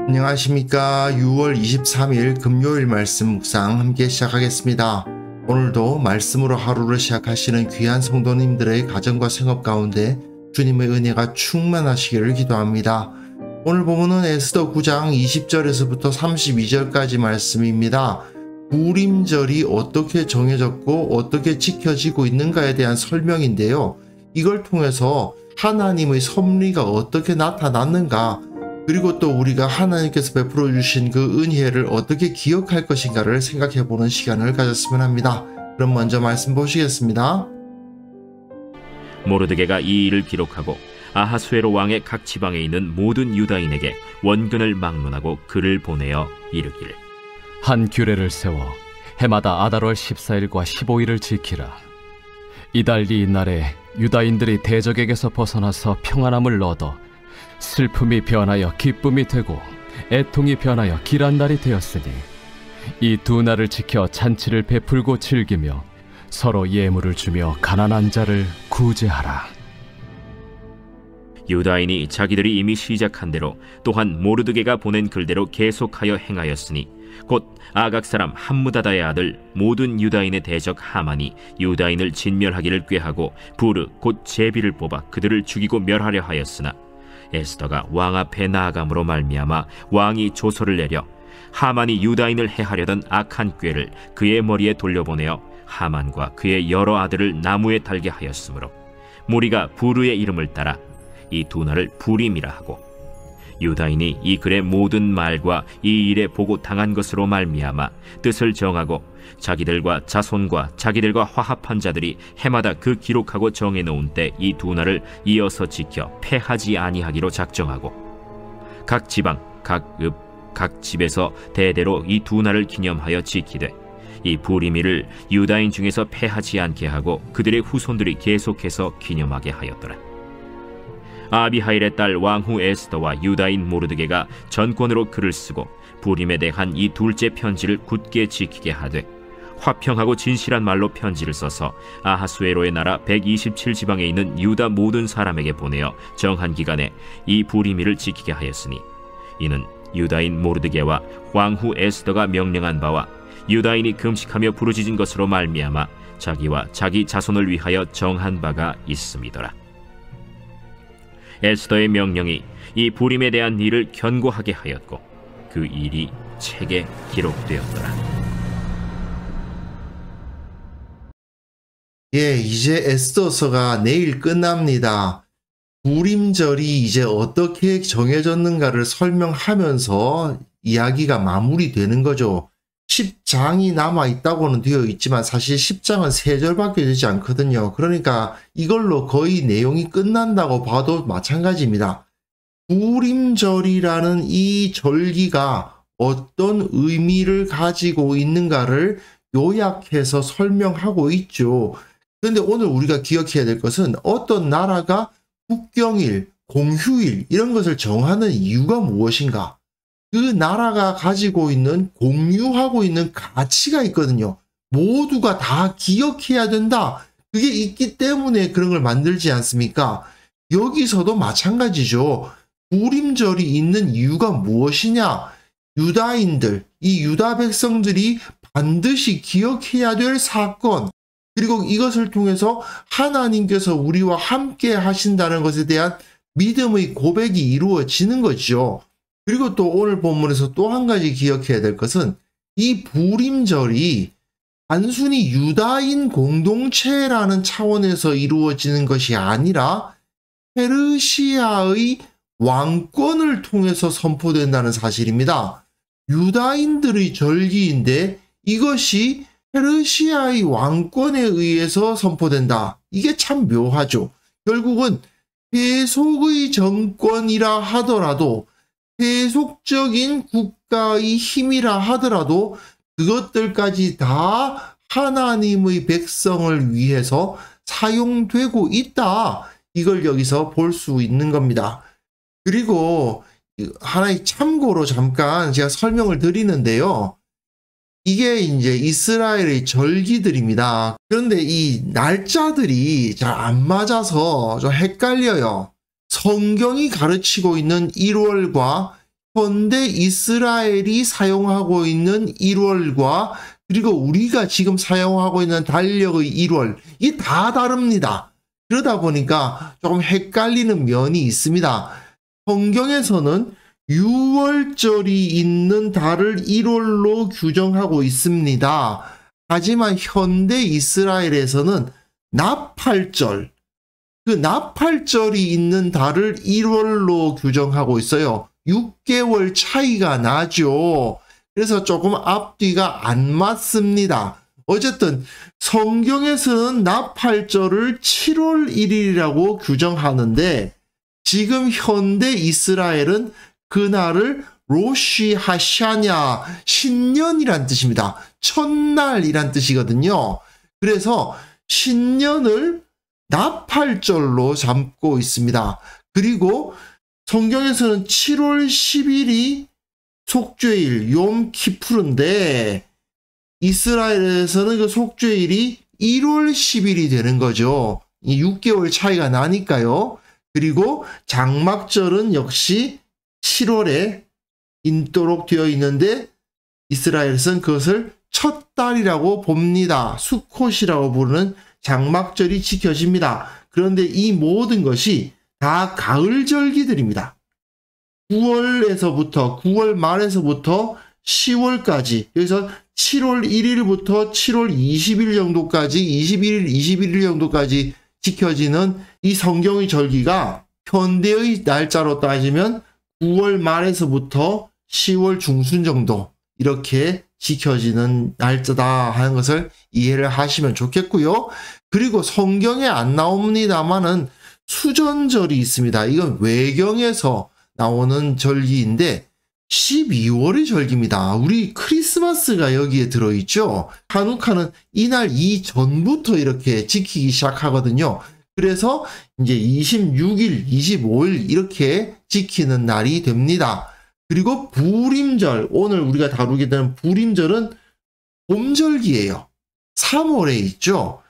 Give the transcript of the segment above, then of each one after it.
안녕하십니까. 6월 23일 금요일 말씀 묵상 함께 시작하겠습니다. 오늘도 말씀으로 하루를 시작하시는 귀한 성도님들의 가정과 생업 가운데 주님의 은혜가 충만하시기를 기도합니다. 오늘 본문은 에스더 9장 20절에서부터 32절까지 말씀입니다. 부림절이 어떻게 정해졌고 어떻게 지켜지고 있는가에 대한 설명인데요. 이걸 통해서 하나님의 섭리가 어떻게 나타났는가, 그리고 또 우리가 하나님께서 베풀어 주신 그 은혜를 어떻게 기억할 것인가를 생각해보는 시간을 가졌으면 합니다. 그럼 먼저 말씀 보시겠습니다. 모르드게가 이 일을 기록하고 아하수에로 왕의 각 지방에 있는 모든 유다인에게 원근을 막론하고 글을 보내어 이르기를, 한 규례를 세워 해마다 아달월 14일과 15일을 지키라. 이달 이 날에 유다인들이 대적에게서 벗어나서 평안함을 얻어 슬픔이 변하여 기쁨이 되고 애통이 변하여 길한 날이 되었으니 이 두 날을 지켜 잔치를 베풀고 즐기며 서로 예물을 주며 가난한 자를 구제하라. 유다인이 자기들이 이미 시작한 대로 또한 모르드게가 보낸 글대로 계속하여 행하였으니 곧 아각 사람 함무다다의 아들 모든 유다인의 대적 하만이 유다인을 진멸하기를 꾀하고 부르 곧 제비를 뽑아 그들을 죽이고 멸하려 하였으나 에스더가 왕 앞에 나아감으로 말미암아 왕이 조서를 내려 하만이 유다인을 해하려던 악한 꾀를 그의 머리에 돌려보내어 하만과 그의 여러 아들을 나무에 달게 하였으므로 무리가 부르의 이름을 따라 이 두 날을 부림이라 하고, 유다인이 이 글의 모든 말과 이 일에 보고 당한 것으로 말미암아 뜻을 정하고 자기들과 자손과 자기들과 화합한 자들이 해마다 그 기록하고 정해놓은 때 이 두 날을 이어서 지켜 패하지 아니하기로 작정하고, 각 지방, 각 읍, 각 집에서 대대로 이 두 날을 기념하여 지키되 이 부림일을 유다인 중에서 패하지 않게 하고 그들의 후손들이 계속해서 기념하게 하였더라. 아비하일의 딸 왕후 에스더와 유다인 모르드게가 전권으로 글을 쓰고 부림에 대한 이 둘째 편지를 굳게 지키게 하되, 화평하고 진실한 말로 편지를 써서 아하수에로의 나라 127지방에 있는 유다 모든 사람에게 보내어 정한 기간에 이 부림일을 지키게 하였으니, 이는 유다인 모르드게와 왕후 에스더가 명령한 바와 유다인이 금식하며 부르짖은 것으로 말미암아 자기와 자기 자손을 위하여 정한 바가 있음이더라. 에스더의 명령이 이 부림에 대한 일을 견고하게 하였고 그 일이 책에 기록되었더라. 이제 에스더서가 내일 끝납니다. 부림절이 이제 어떻게 정해졌는가를 설명하면서 이야기가 마무리되는 거죠. 10장이 남아있다고는 되어 있지만 사실 10장은 3절밖에 되지 않거든요. 그러니까 이걸로 거의 내용이 끝난다고 봐도 마찬가지입니다. 부림절이라는 이 절기가 어떤 의미를 가지고 있는가를 요약해서 설명하고 있죠. 그런데 오늘 우리가 기억해야 될 것은 어떤 나라가 국경일, 공휴일 이런 것을 정하는 이유가 무엇인가? 그 나라가 가지고 있는, 공유하고 있는 가치가 있거든요. 모두가 다 기억해야 된다. 그게 있기 때문에 그런 걸 만들지 않습니까? 여기서도 마찬가지죠. 부림절이 있는 이유가 무엇이냐? 유다인들, 이 유다 백성들이 반드시 기억해야 될 사건, 그리고 이것을 통해서 하나님께서 우리와 함께 하신다는 것에 대한 믿음의 고백이 이루어지는 거죠. 그리고 또 오늘 본문에서 또 한 가지 기억해야 될 것은 이 부림절이 단순히 유다인 공동체라는 차원에서 이루어지는 것이 아니라 페르시아의 왕권을 통해서 선포된다는 사실입니다. 유다인들의 절기인데 이것이 페르시아의 왕권에 의해서 선포된다. 이게 참 묘하죠. 결국은 세속의 정권이라 하더라도, 세속적인 국가의 힘이라 하더라도 그것들까지 다 하나님의 백성을 위해서 사용되고 있다. 이걸 여기서 볼 수 있는 겁니다. 그리고 하나의 참고로 잠깐 제가 설명을 드리는데요. 이게 이제 이스라엘의 절기들입니다. 그런데 이 날짜들이 잘 안 맞아서 좀 헷갈려요. 성경이 가르치고 있는 1월과 현대 이스라엘이 사용하고 있는 1월과 그리고 우리가 지금 사용하고 있는 달력의 1월, 이 다 다릅니다. 그러다 보니까 조금 헷갈리는 면이 있습니다. 성경에서는 6월절이 있는 달을 1월로 규정하고 있습니다. 하지만 현대 이스라엘에서는 나팔절, 그 나팔절이 있는 달을 1월로 규정하고 있어요. 6개월 차이가 나죠. 그래서 조금 앞뒤가 안 맞습니다. 어쨌든 성경에서는 나팔절을 7월 1일이라고 규정하는데 지금 현대 이스라엘은 그날을 로시 하샤냐, 신년이란 뜻입니다. 첫날이란 뜻이거든요. 그래서 신년을 나팔절로 잡고 있습니다. 그리고 성경에서는 7월 10일이 속죄일, 욤 키푸르인데 이스라엘에서는 그 속죄일이 1월 10일이 되는 거죠. 이 6개월 차이가 나니까요. 그리고 장막절은 역시 7월에 있도록 되어 있는데 이스라엘에서는 그것을 첫 달이라고 봅니다. 수콧이라고 부르는 장막절이 지켜집니다. 그런데 이 모든 것이 다 가을 절기들입니다. 9월 말에서부터 10월까지, 여기서 7월 1일부터 7월 20일 정도까지, 21일 정도까지 지켜지는 이 성경의 절기가 현대의 날짜로 따지면 9월 말에서부터 10월 중순 정도 이렇게 지켜지는 날짜다 하는 것을 이해를 하시면 좋겠고요. 그리고 성경에 안 나옵니다만은 수전절이 있습니다. 이건 외경에서 나오는 절기인데 12월의 절기입니다. 우리 크리스마스가 여기에 들어있죠. 하누카는 이날 이전부터 이렇게 지키기 시작하거든요. 그래서 이제 26일, 25일 이렇게 지키는 날이 됩니다. 그리고 부림절, 오늘 우리가 다루게 되는 부림절은 봄절기예요. 3월에 있죠.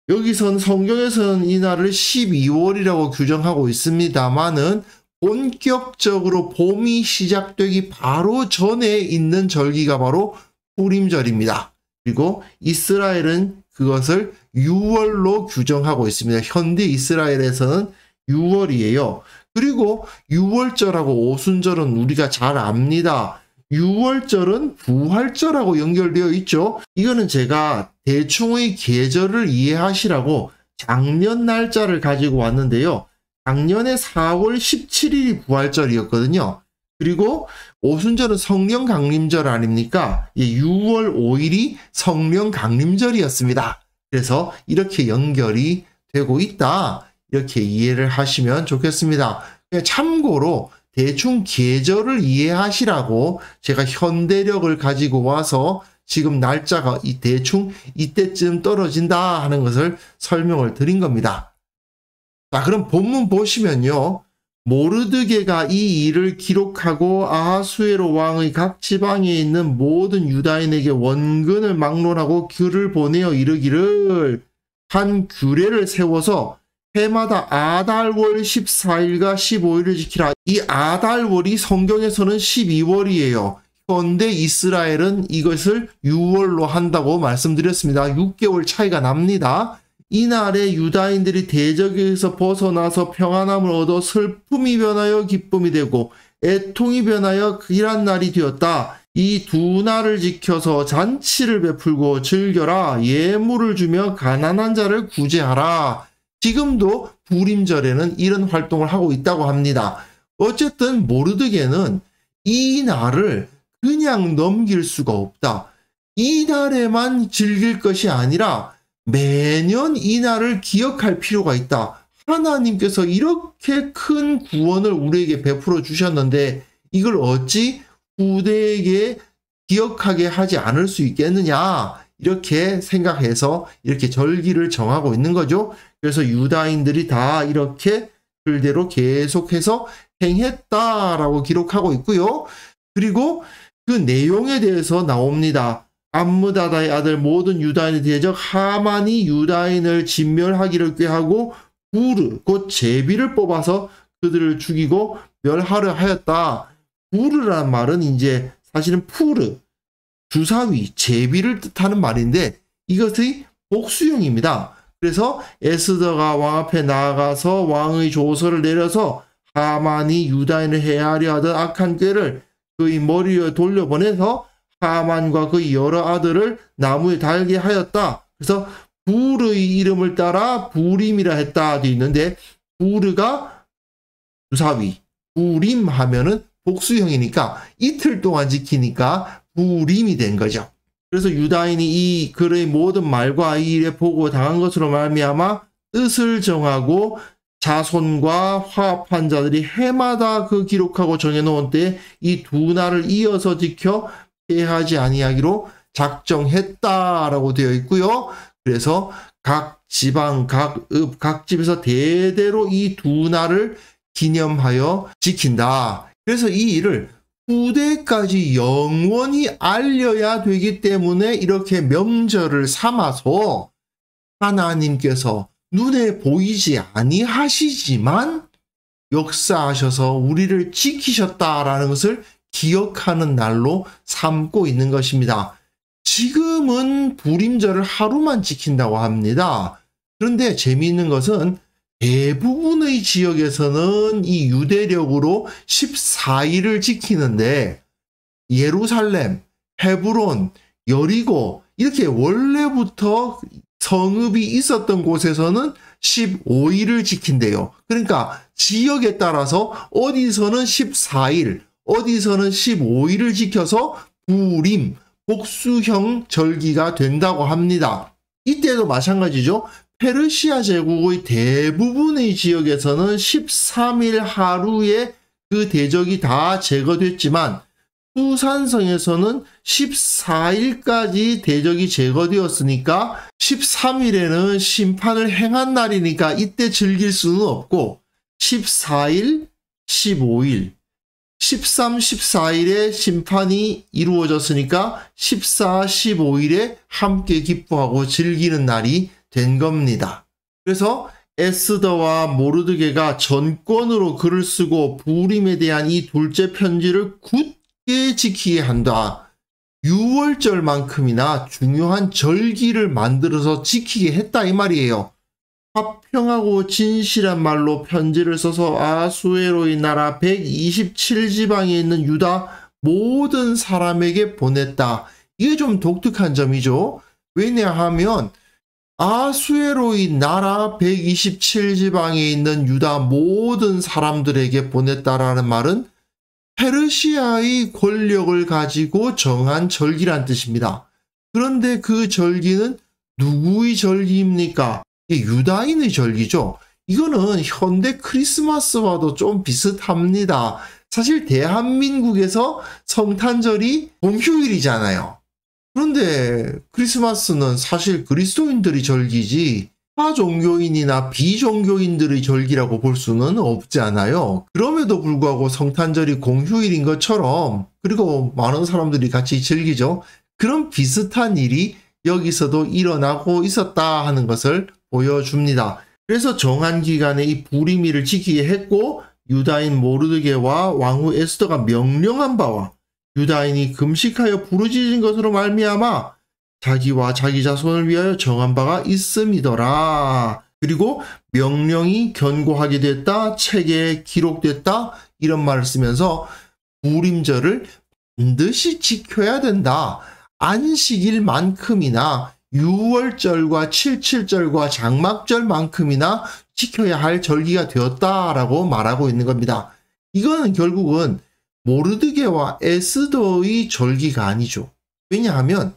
여기선 성경에서는 이 날을 12월이라고 규정하고 있습니다만은 본격적으로 봄이 시작되기 바로 전에 있는 절기가 바로 부림절입니다. 그리고 이스라엘은 그것을 6월로 규정하고 있습니다. 현대 이스라엘에서는 6월이에요. 그리고 6월절하고 오순절은 우리가 잘 압니다. 6월절은 부활절하고 연결되어 있죠. 이거는 제가 대충의 계절을 이해하시라고 작년 날짜를 가지고 왔는데요. 작년에 4월 17일이 부활절이었거든요. 그리고 오순절은 성령 강림절 아닙니까? 6월 5일이 성령 강림절이었습니다. 그래서 이렇게 연결이 되고 있다. 이렇게 이해를 하시면 좋겠습니다. 참고로 대충 계절을 이해하시라고 제가 현대력을 가지고 와서 지금 날짜가 대충 이때쯤 떨어진다 하는 것을 설명을 드린 겁니다. 자, 그럼 본문 보시면요. 모르드게가 이 일을 기록하고 아하수에로 왕의 각 지방에 있는 모든 유다인에게 원근을 막론하고 글을 보내어 이르기를 한 규례를 세워서 해마다 아달월 14일과 15일을 지키라. 이 아달월이 성경에서는 12월이에요. 현대 이스라엘은 이것을 6월로 한다고 말씀드렸습니다. 6개월 차이가 납니다. 이날에 유다인들이 대적에서 벗어나서 평안함을 얻어 슬픔이 변하여 기쁨이 되고 애통이 변하여 일한 날이 되었다. 이 두 날을 지켜서 잔치를 베풀고 즐겨라. 예물을 주며 가난한 자를 구제하라. 지금도 부림절에는 이런 활동을 하고 있다고 합니다. 어쨌든 모르드게는 이 날을 그냥 넘길 수가 없다. 이 날에만 즐길 것이 아니라 매년 이 날을 기억할 필요가 있다. 하나님께서 이렇게 큰 구원을 우리에게 베풀어 주셨는데 이걸 어찌 후대에게 기억하게 하지 않을 수 있겠느냐, 이렇게 생각해서 이렇게 절기를 정하고 있는 거죠. 그래서 유다인들이 다 이렇게 글대로 계속해서 행했다라고 기록하고 있고요. 그리고 그 내용에 대해서 나옵니다. 암므다다의 아들 모든 유다인의 대적 하만이 유다인을 진멸하기를 꾀하고 부르 곧 제비를 뽑아서 그들을 죽이고 멸하려 하였다. 부르라는 말은 이제 사실은 푸르, 주사위, 제비를 뜻하는 말인데 이것의 복수형입니다. 그래서 에스더가 왕 앞에 나아가서 왕의 조서를 내려서 하만이 유다인을 해하려 하던 악한 꾀를 그의 머리에 돌려보내서 하만과 그의 여러 아들을 나무에 달게 하였다. 그래서 불의 이름을 따라 부림이라 했다 되어 있는데 부르가 주사위, 부림 하면은 복수형이니까 이틀 동안 지키니까 부림이 된 거죠. 그래서 유다인이 이 글의 모든 말과 이 일에 보고 당한 것으로 말미암아 뜻을 정하고 자손과 화합한 자들이 해마다 그 기록하고 정해놓은 때에 이 두 날을 이어서 지켜 폐하지 아니하기로 작정했다라고 되어 있고요. 그래서 각 지방, 각 읍, 각 집에서 대대로 이 두 날을 기념하여 지킨다. 그래서 이 일을 후대까지 영원히 알려야 되기 때문에 이렇게 명절을 삼아서 하나님께서 눈에 보이지 아니하시지만 역사하셔서 우리를 지키셨다라는 것을 기억하는 날로 삼고 있는 것입니다. 지금은 불임절을 하루만 지킨다고 합니다. 그런데 재미있는 것은 대부분의 지역에서는 이 유대력으로 14일을 지키는데 예루살렘, 헤브론, 여리고 이렇게 원래부터 성읍이 있었던 곳에서는 15일을 지킨대요. 그러니까 지역에 따라서 어디서는 14일, 어디서는 15일을 지켜서 부림, 복수형 절기가 된다고 합니다. 이때도 마찬가지죠. 페르시아 제국의 대부분의 지역에서는 13일 하루에 그 대적이 다 제거됐지만 수산성에서는 14일까지 대적이 제거되었으니까 13일에는 심판을 행한 날이니까 이때 즐길 수는 없고 14일, 15일, 13, 14일에 심판이 이루어졌으니까 14, 15일에 함께 기뻐하고 즐기는 날이 된 겁니다. 그래서 에스더와 모르드게가 전권으로 글을 쓰고 부림에 대한 이 둘째 편지를 굳게 지키게 한다. 6월절만큼이나 중요한 절기를 만들어서 지키게 했다 이 말이에요. 화평하고 진실한 말로 편지를 써서 아수에로의 나라 127지방에 있는 유다 모든 사람에게 보냈다. 이게 좀 독특한 점이죠. 왜냐하면 아수에로의 나라 127지방에 있는 유다 모든 사람들에게 보냈다라는 말은 페르시아의 권력을 가지고 정한 절기란 뜻입니다. 그런데 그 절기는 누구의 절기입니까? 유다인의 절기죠. 이거는 현대 크리스마스와도 좀 비슷합니다. 사실 대한민국에서 성탄절이 공휴일이잖아요. 그런데 크리스마스는 사실 그리스도인들의 절기지 파종교인이나 비종교인들의 절기라고 볼 수는 없잖아요. 그럼에도 불구하고 성탄절이 공휴일인 것처럼 그리고 많은 사람들이 같이 즐기죠. 그런 비슷한 일이 여기서도 일어나고 있었다 하는 것을 보여줍니다. 그래서 정한 기간에 이 부림일을 지키게 했고 유다인 모르드게와 왕후 에스더가 명령한 바와 유다인이 금식하여 부르짖은 것으로 말미암아 자기와 자기 자손을 위하여 정한 바가 있음이더라. 그리고 명령이 견고하게 됐다, 책에 기록됐다 이런 말을 쓰면서 부림절을 반드시 지켜야 된다. 안식일만큼이나 6월절과 77절과 장막절만큼이나 지켜야 할 절기가 되었다라고 말하고 있는 겁니다. 이거는 결국은 모르드게와 에스더의 절기가 아니죠. 왜냐하면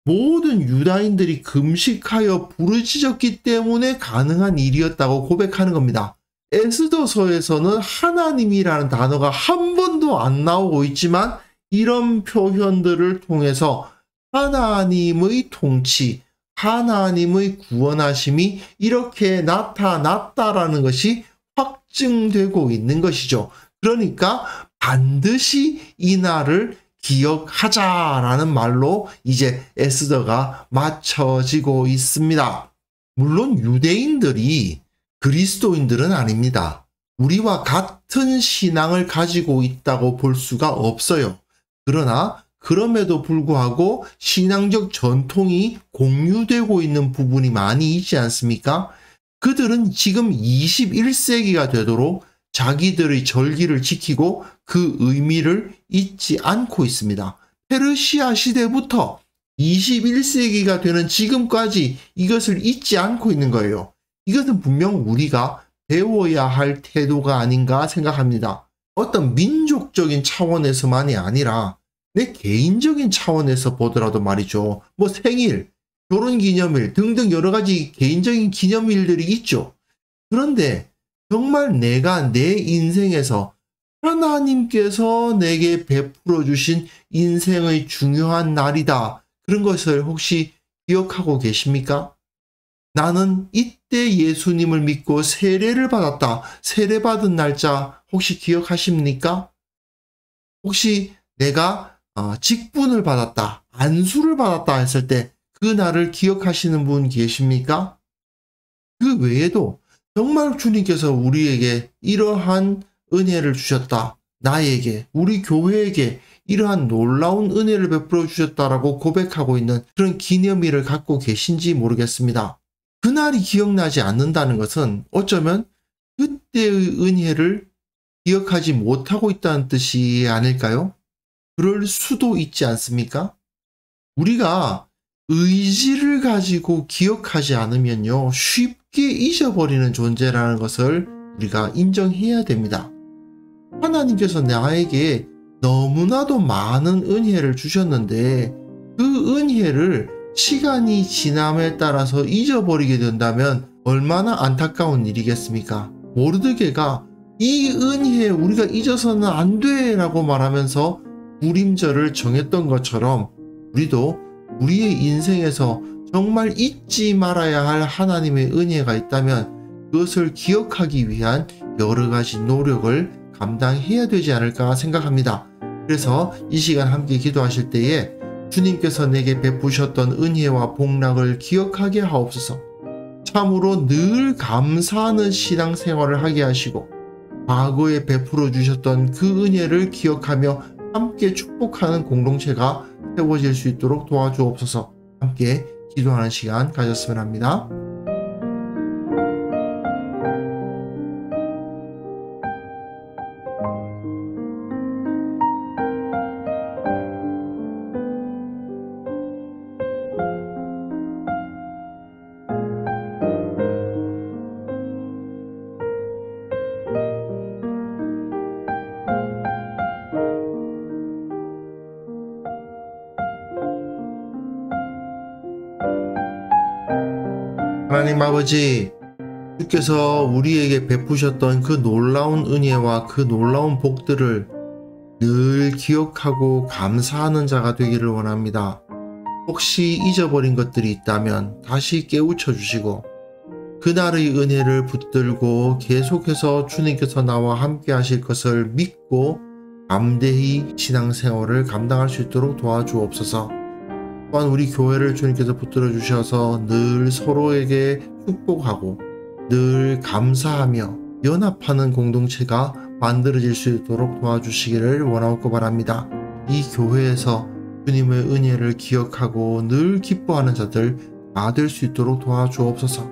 모든 유다인들이 금식하여 부르짖었기 때문에 가능한 일이었다고 고백하는 겁니다. 에스더서에서는 하나님이라는 단어가 한 번도 안 나오고 있지만 이런 표현들을 통해서 하나님의 통치, 하나님의 구원하심이 이렇게 나타났다라는 것이 확증되고 있는 것이죠. 그러니까 반드시 이 날을 기억하자라는 말로 이제 에스더가 맞춰지고 있습니다. 물론 유대인들이 그리스도인들은 아닙니다. 우리와 같은 신앙을 가지고 있다고 볼 수가 없어요. 그러나 그럼에도 불구하고 신앙적 전통이 공유되고 있는 부분이 많이 있지 않습니까? 그들은 지금 21세기가 되도록 자기들의 절기를 지키고 그 의미를 잊지 않고 있습니다. 페르시아 시대부터 21세기가 되는 지금까지 이것을 잊지 않고 있는 거예요. 이것은 분명 우리가 배워야 할 태도가 아닌가 생각합니다. 어떤 민족적인 차원에서만이 아니라 내 개인적인 차원에서 보더라도 말이죠. 뭐 생일, 결혼기념일 등등 여러 가지 개인적인 기념일들이 있죠. 그런데 정말 내가 내 인생에서 하나님께서 내게 베풀어 주신 인생의 중요한 날이다. 그런 것을 혹시 기억하고 계십니까? 나는 이때 예수님을 믿고 세례를 받았다. 세례받은 날짜 혹시 기억하십니까? 혹시 내가 직분을 받았다. 안수를 받았다 했을 때 그 날을 기억하시는 분 계십니까? 그 외에도 정말 주님께서 우리에게 이러한 은혜를 주셨다. 나에게, 우리 교회에게 이러한 놀라운 은혜를 베풀어 주셨다라고 고백하고 있는 그런 기념일을 갖고 계신지 모르겠습니다. 그날이 기억나지 않는다는 것은 어쩌면 그때의 은혜를 기억하지 못하고 있다는 뜻이 아닐까요? 그럴 수도 있지 않습니까? 우리가 의지를 가지고 기억하지 않으면요, 쉽게 잊어버리는 존재라는 것을 우리가 인정해야 됩니다. 하나님께서 나에게 너무나도 많은 은혜를 주셨는데 그 은혜를 시간이 지남에 따라서 잊어버리게 된다면 얼마나 안타까운 일이겠습니까? 모르드게가 이 은혜 우리가 잊어서는 안 돼 라고 말하면서 불임절을 정했던 것처럼 우리도 우리의 인생에서 정말 잊지 말아야 할 하나님의 은혜가 있다면 그것을 기억하기 위한 여러 가지 노력을 감당해야 되지 않을까 생각합니다. 그래서 이 시간 함께 기도하실 때에 주님께서 내게 베푸셨던 은혜와 복락을 기억하게 하옵소서. 참으로 늘 감사하는 신앙생활을 하게 하시고 과거에 베풀어 주셨던 그 은혜를 기억하며 함께 축복하는 공동체가 세워질 수 있도록 도와주옵소서. 함께 기도하는 시간 가졌으면 합니다. 하나님 아버지, 주께서 우리에게 베푸셨던 그 놀라운 은혜와 그 놀라운 복들을 늘 기억하고 감사하는 자가 되기를 원합니다. 혹시 잊어버린 것들이 있다면 다시 깨우쳐 주시고 그날의 은혜를 붙들고 계속해서 주님께서 나와 함께 하실 것을 믿고 담대히 신앙생활을 감당할 수 있도록 도와주옵소서. 또한 우리 교회를 주님께서 붙들어 주셔서 늘 서로에게 축복하고 늘 감사하며 연합하는 공동체가 만들어질 수 있도록 도와주시기를 원하옵고 바랍니다. 이 교회에서 주님의 은혜를 기억하고 늘 기뻐하는 자들 다 될 수 있도록 도와주옵소서.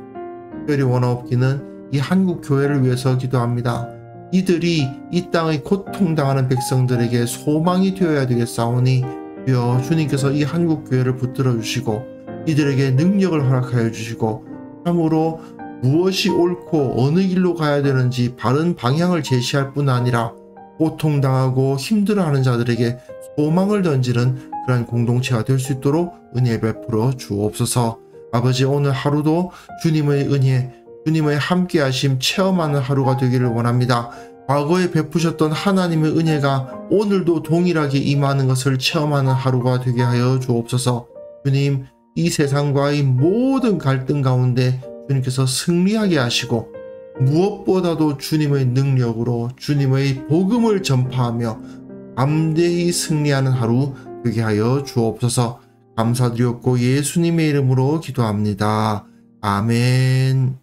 특별히 원하옵기는 이 한국 교회를 위해서 기도합니다. 이들이 이 땅의 고통당하는 백성들에게 소망이 되어야 되겠사오니 주여 주님께서 이 한국 교회를 붙들어 주시고 이들에게 능력을 허락하여 주시고 참으로 무엇이 옳고 어느 길로 가야 되는지 바른 방향을 제시할 뿐 아니라 고통당하고 힘들어하는 자들에게 소망을 던지는 그러한 공동체가 될 수 있도록 은혜 베풀어 주옵소서. 아버지, 오늘 하루도 주님의 은혜, 주님의 함께하심 체험하는 하루가 되기를 원합니다. 과거에 베푸셨던 하나님의 은혜가 오늘도 동일하게 임하는 것을 체험하는 하루가 되게 하여 주옵소서. 주님, 이 세상과의 모든 갈등 가운데 주님께서 승리하게 하시고 무엇보다도 주님의 능력으로 주님의 복음을 전파하며 담대히 승리하는 하루 되게 하여 주옵소서. 감사드렸고 예수님의 이름으로 기도합니다. 아멘.